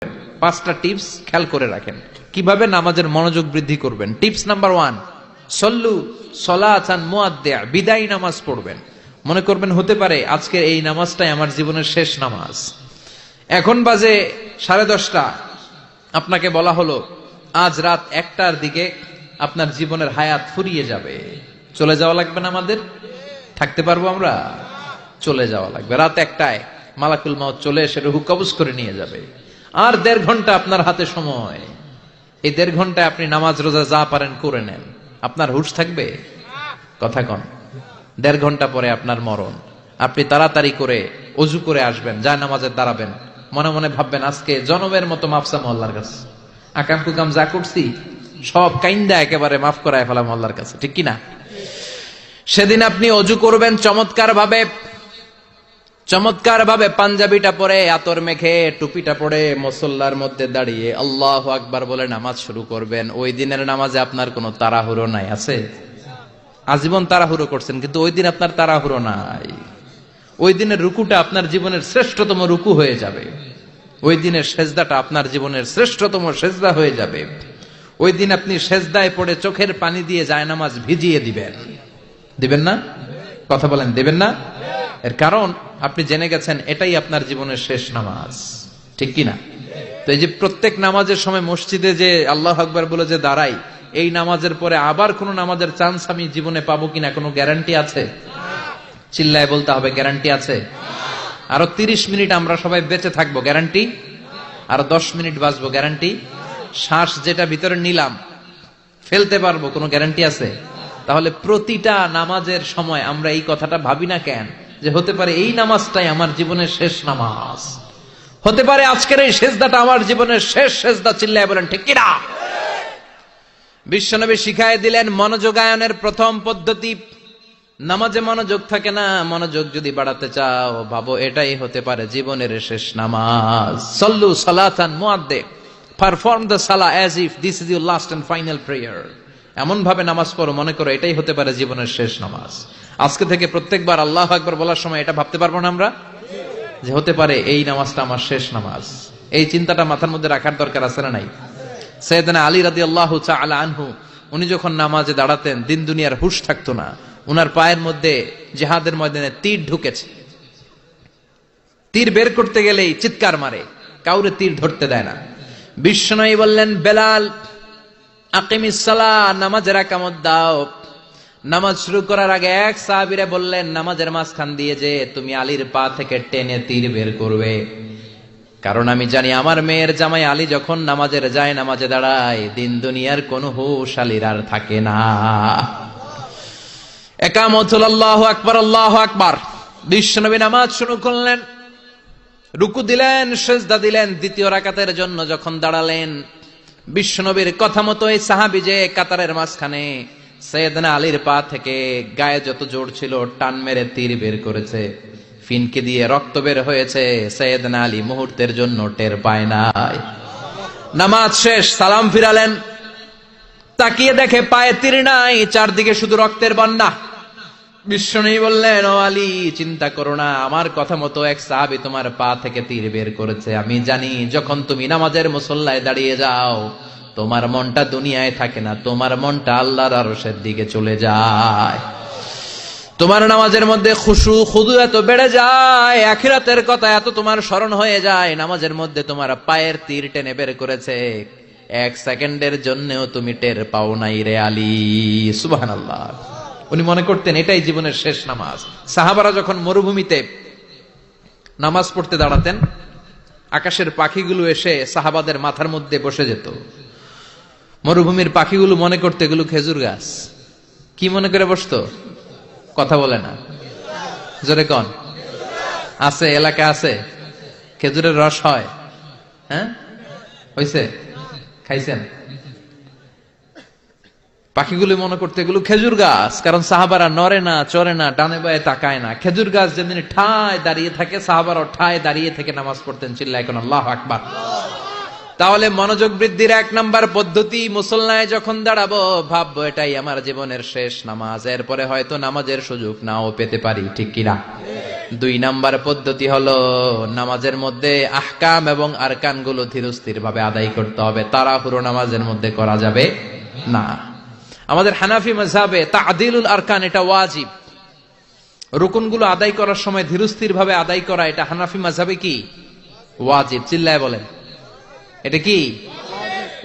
5টা টিপস খেয়াল করে রাখেন কিভাবে নামাজের মনোযোগ বৃদ্ধি করবেন। টিপস নাম্বার 1, সল্লু সলাতান মুআদ্দিয়া, বিদায়ী নামাজ পড়বেন। মনে করবেন হতে পারে আজকের এই নামাজটাই আমার জীবনের শেষ নামাজ। এখন বাজে 10:30, আপনাকে বলা হলো আজ রাত 1টার দিকে আপনার জীবনের হায়াত ফুরিয়ে যাবে। চলে যাওয়া লাগবে না? আমাদের থাকতে পারবো আমরা? চলে যাওয়া লাগবে। রাত 1টায় মালাকুল মাউত চলে এসে রূহ কবজ করে নিয়ে যাবে। আর 1.5 ঘন্টা আপনার হাতে সময়। এই 1.5 ঘন্টায় আপনি নামাজ রোজা যা পারেন করে নেন। আপনার হুঁশ থাকবে? কথা কন। 1.5 ঘন্টা পরে আপনার মরণ। আপনি তাড়াতাড়ি করে অজু করে আসবেন, যায় নামাজে দাঁড়াবেন, মনে মনে ভাববেন আজকে জনমের মতো মাফসাম আল্লাহর কাছে, আকাম কুকাম যা করছি সব কাইন্দা একেবারে মাফ করায় ফেলাম আল্লাহর কাছে, ঠিক কিনা? সেদিন আপনি অজু করবেন চমৎকার ভাবে পাঞ্জাবিটা পরে, আতর মেখে, টুপিটা পরে মুসল্লার মধ্যে দাঁড়িয়ে আল্লাহু আকবার বলে নামাজ শুরু করবেন। ওই দিনের নামাজে আপনার কোনো তাড়াহুড়ো নাই। আছে? আজীবন তাড়াহুড়ো করছেন, কিন্তু ওই দিন আপনার তাড়াহুড়ো নাই। ওই দিনের রুকুটা আপনার জীবনের শ্রেষ্ঠতম রুকু হয়ে যাবে। ওই দিনের সেজদাটা আপনার জীবনের শ্রেষ্ঠতম সেজদা হয়ে যাবে। ওই দিন আপনি সেজদায় পড়ে চোখের পানি দিয়ে জায়নামাজ ভিজিয়ে দিবেন না? কথা বলেন, দেবেন না? এর কারণ আপনি জেনে গেছেন এটাই আপনার জীবনের শেষ নামাজ, ঠিক কিনা? তো এই যে প্রত্যেক নামাজের সময় মসজিদে যে আল্লাহু আকবার বলে যে দাঁড়াই, এই নামাজের পরে আবার কোন নামাজের চান্স আমি জীবনে পাবো কিনা কোনো গ্যারান্টি আছে? চিল্লায় বলতে হবে, গ্যারান্টি আছে? আরো 30 মিনিট আমরা সবাই বেঁচে থাকবো, গ্যারান্টি? আরো 10 মিনিট বাঁচবো, গ্যারান্টি? শ্বাস যেটা ভিতরে নিলাম ফেলতে পারবো, কোনো গ্যারান্টি আছে? তাহলে প্রতিটা নামাজের সময় আমরা এই কথাটা ভাবি না কেন যে হতে পারে এই নামাজটাই আমার জীবনের শেষ নামাজ, হতে পারে আজকের এই সেজদাটা আমার জীবনের শেষ সেজদা। চিল্লায় বলেন ঠিক কিনা? বিশ্বনবী শিখায় দিলেন মনোযোগায়নের প্রথম পদ্ধতি। নামাজে মনোযোগ থাকে না, মনোযোগ যদি বাড়াতে চাও ভাবো এটাই হতে পারে জীবনের শেষ নামাজ। সল্লু সালাতান মুআদ্দিয়া, perform the salah as if this is your last and final prayer. এমন ভাবে নামাজ পড়ো মনে করো এটাই হতে পারে জীবনের শেষ নামাজ। আজকে থেকে প্রত্যেকবার আল্লাহু আকবার বলার সময় এটা ভাবতে পারবো না আমরা যে হতে পারে এই নামাজটা আমার শেষ নামাজ? এই চিন্তাটা মাথার মধ্যে রাখার দরকার আছে না নাই? সাইয়েদনা আলী রাদিয়াল্লাহু তাআলা আনহু, উনি যখন নামাজে দাঁড়াতেন দিন দুনিয়ার হুঁশ থাকতো না। উনার পায়ের মধ্যে জিহাদের ময়দানে তীর ঢুকেছে। তীর বের করতে গেলেই চিৎকার মারে, কাউরে তীর ধরতে দেয় না। বিশ্বনবী বললেন, বেলাল আকিমিস সালাহ, নামাজের একামত দাও। নামাজ শুরু করার আগে এক সাহাবীরে বললেন, নামাজের মাঝখান দিয়ে যে তুমি আলীর পা থেকে টেনে তীর বের করবে, কারণ আমি জানি আমার মেয়ের জামাই আলী যখন নামাজের যায় নামাজে দাঁড়ায় দিন দুনিয়ার কোনো হুঁশ আলীর আর থাকে না। একামত হল আল্লাহু আকবার, আল্লাহু আকবার। বিশ্বনবী নামাজ শুরু করলেন, রুকু দিলেন, সিজদা দিলেন। দ্বিতীয় রাকাতের জন্য যখন দাঁড়ালেন, বিশ্বনবীর কথা মতো এই সাহাবী যে কাতারের মাঝখানে সাইয়েদনা আলীর পা থেকে গায়ে যত জোর ছিল টান মেরে তীর বের করেছে, ফিনকে দিয়ে রক্ত বের হয়েছে। সাইয়েদনা আলী মুহূর্তের জন্য টের পায় নাই। নামাজ শেষ, সালাম ফিরালেন, তাকিয়ে দেখে পায়ে তীর নাই, চারদিকে শুধু রক্তের বন্যা। বিশ্বনবী বললেন, ও আলী চিন্তা করো না, আমার কথা মতো এক সাহাবী তোমার পা থেকে তীর বের করেছে। আমি জানি যখন তুমি নামাজের মুসল্লায় দাঁড়িয়ে যাও তোমার মনটা দুনিয়ায় থাকে না, তোমার মনটা আল্লাহর আরশের দিকে চলে যায়। তোমার নামাজের মধ্যে খুশু খুদু এত বেড়ে যায়, আখিরাতের কথা এত তোমার স্মরণ হয়ে যায়, নামাজের মধ্যে তোমার পায়ের তীর টেনে বের করেছে, 1 সেকেন্ডের জন্যও তুমি টের পাও নাই রে আলী। সুবহানাল্লাহ। উনি মনে করতেন এটাই জীবনের শেষ নামাজ। সাহাবারা যখন মরুভূমিতে নামাজ পড়তে দাঁড়াতেন, আকাশের পাখিগুলো এসে সাহাবাদের মাথার মধ্যে বসে যেত। মরুভূমির পাখিগুলো মনে করতে এগুলো খেজুর গাছ। কি মনে করে বসতো? কথা বলে না, জোরে কন। আছে, এলাকা আছে খেজুরের রস হয়? হ্যাঁ হইছে? খাইছেন? পাখিগুলো মনে করতে এগুলো খেজুর গাছ, কারণ সাহাবারা নড়ে না, চড়ে না, ডানে বায়ে তাকায় না। খেজুর গাছ যেদিন ঠায় দাঁড়িয়ে থাকে, সাহাবারা ঠায় দাঁড়িয়ে থেকে নামাজ পড়তেন। চিল্লায় এখন আল্লাহু আকবার। তাহলে মনোযোগ বৃদ্ধির 1 নাম্বার পদ্ধতি, মুসল্লায় যখন দাঁড়াবো ভাববো এটাই আমার জীবনের শেষ নামাজ। এরপরে হয়তো নামাজের সুযোগ নাও পেতে পারি, ঠিক কিনা? 2 নাম্বার পদ্ধতি হলো নামাজের মধ্যে আহকাম এবং আরকান গুলো ধীরস্থির ভাবে আদায় করতে হবে, তাড়াহুড়ো নামাজের মধ্যে করা যাবে না। আমাদের হানাফি মাযহাবে তা'দিলুল আরকান এটা ওয়াজিব। রুকুনগুলো আদায় করার সময় ধীরস্থির ভাবে আদায় করা এটা হানাফি মাযহাবে কি ওয়াজিব। চিল্লায় বলেন, এটা কি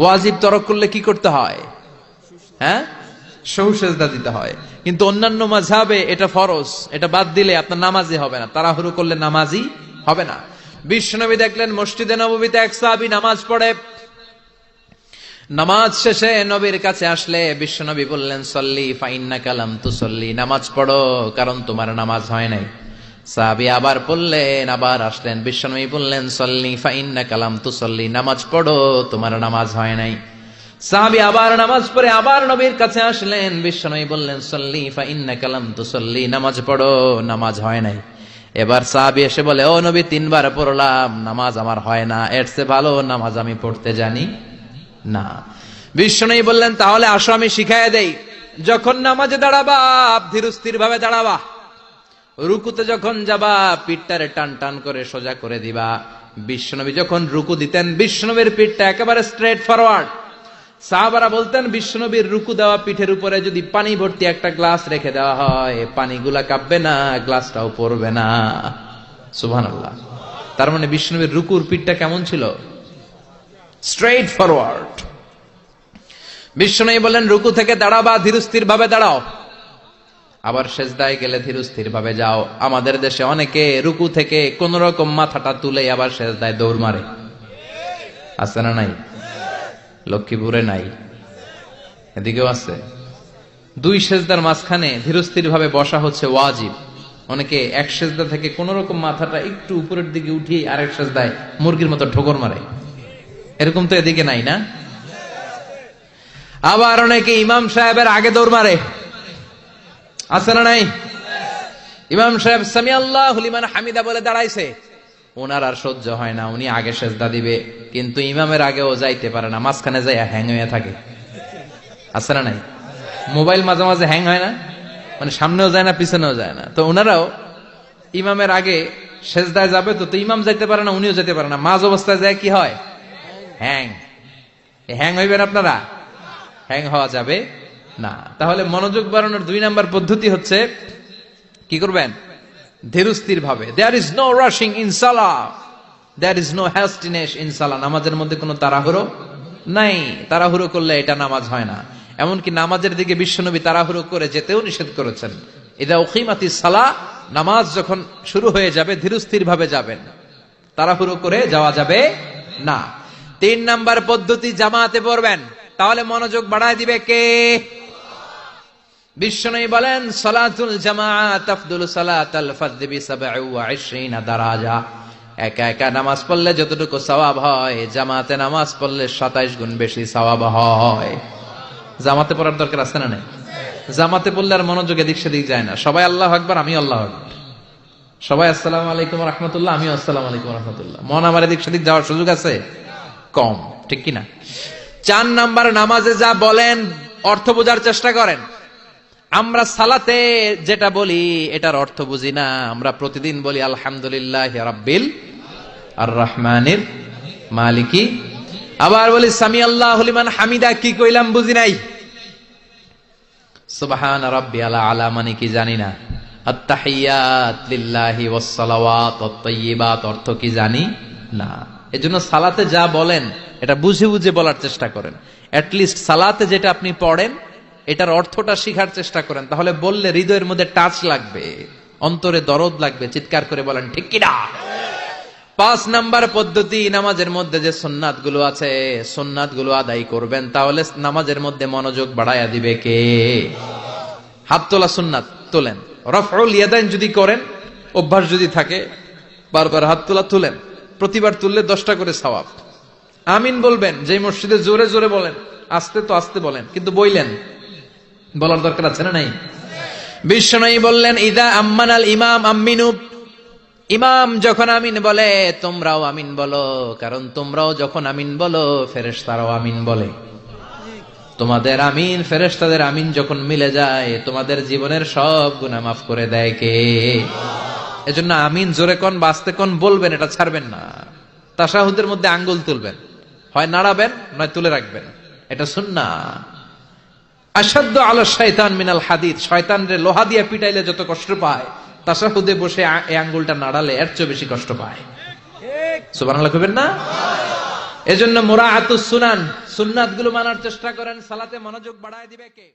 ওয়াজিব। তরক করলে কি করতে হয়? হ্যাঁ, সহু সেজদা দিতে হয়। কিন্তু অন্যান্য মাযহাবে এটা ফরজ, এটা বাদ দিলে আপনার নামাজই হবে না, তাড়াহুড়ো করলে নামাজই হবে না। বিশ্বনবী দেখলেন মসজিদে নববীতে এক সাহাবী নামাজ পড়ে, নামাজ শেষে নবীর কাছে আসলে বিশ্বনবী বললেন সল্লি ফাইন্নাকা লাম তুসল্লি, নামাজ পড়ো কারণ তোমার নামাজ হয় নাই। সাহাবী আবার পড়লেন, আবার আসলেন, বিশ্বনবী বললেন সল্লি ফাইন্নাকা লাম তুসল্লি, নামাজ পড়ো তোমার নামাজ হয় নাই। সাহাবী আবার নামাজ পড়ে আবার নবীর কাছে আসলেন, বিশ্বনবী বললেন সল্লি ফাইন্নাকা লাম তুসল্লি, নামাজ পড়ো নামাজ হয় নাই। এবার সাহাবী এসে বলে, ও নবী 3 বার পড়লাম, নামাজ আমার হয় না, এর চেয়ে ভালো নামাজ আমি পড়তে জানি না। বিশ্বনবী বললেন তাহলে আসো আমি শিখাইয়া দেই, যখন নামাজে দাঁড়াবা ধীরস্থির ভাবে দাঁড়াবা, রুকুতে যখন যাবা পিঠটারে টান টান করে সোজা করে দিবা। বিশ্বনবী যখন রুকু দিতেন বিশ্বনবীর পিঠটা একেবারে স্ট্রেট ফরওয়ার্ড। সাহাবারা বলতেন বিশ্বনবীর রুকু দেওয়া পিঠের উপরে যদি পানি ভর্তি একটা গ্লাস রেখে দেওয়া হয়, পানিগুলা কাঁপবে না, গ্লাসটাও পড়বে না। সুবহানাল্লাহ। তার মানে বিশ্বনবীর রুকুর পিঠটা কেমন ছিল? Straight forward. বিশ্বনবী বলেন রুকু থেকে দাঁড়াবা, ধীরস্থির ভাবে দাঁড়াও। আবার সেজদায় গেলে ধীরস্থির ভাবে যাও। আমাদের দেশে অনেকে রুকু থেকে কোন রকম মাথাটা তুলে আবার সেজদায় দৌড় মারে, আছে না নাই? লক্ষ্মীপুরে নাই, এদিকেও আছে। 2 সেজদার মাঝখানে ধীরস্থির ভাবে বসা হচ্ছে ওয়াজিব। অনেকে এক সেজদা থেকে কোন রকম মাথাটা একটু উপরের দিকে উঠিয়ে আরেক সেজদায় মুরগির মতো ঠোকর মারে, এরকম তো এদিকে নাই না? আবার অনেকে ইমাম সাহেবের আগে দৌড় মারে, আছে না নাই? ইমাম সাহেব সামি আল্লাহু লিমান হামিদা বলে দাঁড়াইছে, ওনার আর সহ্য হয় না, উনি আগে সেজদা দিবে, কিন্তু ইমামের আগেও যাইতে পারে না, মাঝখানে যাইয়া হ্যাং হয়ে থাকে, আছে না নাই? মোবাইল মাঝে মাঝে হ্যাং হয় না, মানে সামনেও যায় না পিছনেও যায় না। তো ওনারাও ইমামের আগে সেজদায় যাবে, তো ইমাম যাইতে পারে না, উনিও যেতে পারে না, মাঝ অবস্থায় যায় কি হয়? হ্যাং। হ্যাং হইবেন আপনারা? হ্যাং হওয়া যাবে না। তাহলে মনোযোগ বাড়ানোর 2 নাম্বার পদ্ধতি হচ্ছে কি করবেন? ধীরস্থির ভাবে। There is no rushing in salah, there is no hastiness in salah. নামাজের মধ্যে কোনো তাড়াহুড়ো নাই, তাড়াহুড়ো করলে এটা নামাজ হয় না। এমনকি নামাজের দিকে বিশ্বনবী তাড়াহুড়ো করে যেতেও নিষেধ করেছেন। ইদা উকিমাতিস সালাহ, নামাজ যখন শুরু হয়ে যাবে ধীরস্থির ভাবে যাবেন, তাড়াহুড়ো করে যাওয়া যাবে না। 3 নাম্বার পদ্ধতি জামাতে পড়বেন, তাহলে মনোযোগ বাড়ায় দিবে কে? বিশ্বনবী বলেন সালাতুল জামাআত আফদলু সালাতাল ফারদি বি 27 দারাজা। একা একা নামাজ পড়লে যতটুকু সওয়াব হয়, জামাতে নামাজ পড়লে 27 গুণ বেশি সওয়াব হয়। জামাতে পড়ার দরকার আছে না নাই? জামাতে পড়লে আর মনোযোগ এদিক সেদিক যায় না। সবাই আল্লাহু আকবার, আমি আল্লাহু আকবার, সবাই আসসালামু আলাইকুম ওয়া রাহমাতুল্লাহ, আমি আসসালামু আলাইকুম ওয়া রাহমাতুল্লাহ। মন আমার এদিক সেদিক যাওয়ার সুযোগ আছে? কম, ঠিক কি না? 4 নাম্বার, নামাজে যা বলেন অর্থ বোঝার চেষ্টা করেন। আমরা সালাতে যেটা বলি এটার অর্থ বুঝি না। আমরা প্রতিদিন বলি আলহামদুলিল্লাহি রাব্বিল আর রহমানির মালিকি, আবার বলি সামি আল্লাহু লিমান হামিদা, কি কইলাম বুঝি নাই। সুবহান রাব্বিয়াল আলা মানে কি জানি না। আত-তাহিয়াত লিল্লাহি ওয়াস সালাওয়াত ওয়াত তাইয়্যিবাত অর্থ কি জানি না। এজন্য সালাতে যা বলেন এটা বুঝে বুঝে বলার চেষ্টা করেন। অ্যাট লিস্ট সালাতে যেটা আপনি পড়েন এটার অর্থটা শিখার চেষ্টা করেন, তাহলে বললে হৃদয়ের মধ্যে টাচ লাগবে, অন্তরে দরদ লাগবে, চিৎকার করে বলেন ঠিক কি না। 5 নাম্বার পদ্ধতি, নামাজের মধ্যে যে সুন্নাত গুলো আছে সুন্নাত গুলো আদায় করবেন, তাহলে নামাজের মধ্যে মনোযোগ বাড়াইয়া দিবে কে? হাত তোলা সুন্নাত তোলেন। রফউল ইয়াদাইন যদি করেন, অভ্যাস যদি থাকে, বারবার হাত তোলা তুলেন, প্রতিবার তুললে 10টা করে সওয়াব। আমিন বলবেন, যে মসজিদে জোরে জোরে বলেন, আস্তে তো আস্তে বলেন, কিন্তু বইলেন, বলার দরকার আছে না নাই? বিশ্বনবী বললেন ইদা আম্মানাল ইমাম আমিনু, ইমাম যখন আমিন বলে তোমরাও আমিন বলো, কারণ তোমরাও যখন আমিন বলো ফেরেশতারাও আমিন বলে। তোমাদের আমিন ফেরেশতাদের আমিন যখন মিলে যায়, তোমাদের জীবনের সব গুনাহ মাফ করে দেয় কে? এজন্য আমিন জোরে কোন বাস্তে কোন বলবেন, এটা ছাড়বেন না। তাশাহুদের মধ্যে আঙ্গুল তুলবেন, হয় নাড়াবেন নয় তুলে রাখবেন, এটা সুন্নাহ। আশাদ্দু আলা শাইতান মিনাল হাদিদ, শয়তানরে লোহা দিয়ে পিটাইলে যত কষ্ট পায়, তাশাহুদে বসে এই আঙ্গুলটা নাড়ালে এর চেয়ে বেশি কষ্ট পায়। সুবহানাল্লাহ কইবেন না? এজন্য মুরাআতুস সুনান, সুন্নাতগুলো মানার চেষ্টা করেন। সালাতে মনোযোগ বাড়ায় দিবে কে?